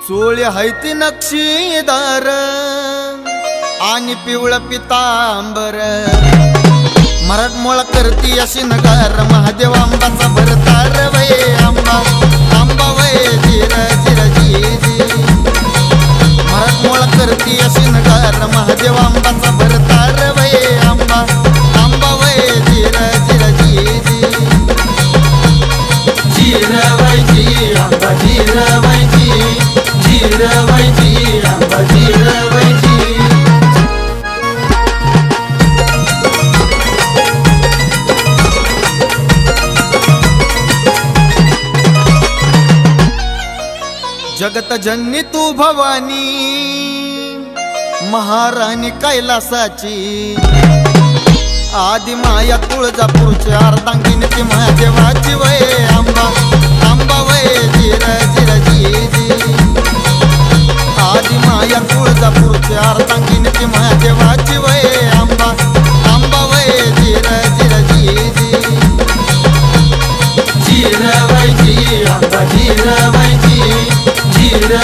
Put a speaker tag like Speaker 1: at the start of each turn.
Speaker 1: चोळी हैती नक्षीदार आणि पिवळ पितांबर मराठमोळा करती अशी नगार महादेव आंबाचा भरतार वय आंबा आंबा वय जिर जिर जी जी मराठमोळा करती अशी नगार महादेव आंबाचा भरतार वय आंबा आंबा वय जिर जिर जी जी जिर वय जी आंबा जिर वय जी जिर वय जी आंबा जिर वय जी जगत जननी तू भवानी महाराणी कैलासाची आदि माया तुळजापूरची अर्धांगिनी ती महादेवाची वय आंबा आंबा वय जिर जिर जी जी आदि माया तुळजापूरची अर्धांगिनी ती महादेवाची वय आंबा आंबा वय जिर जिर जी जी जिर वय जी आंबा जिर वय जी जिर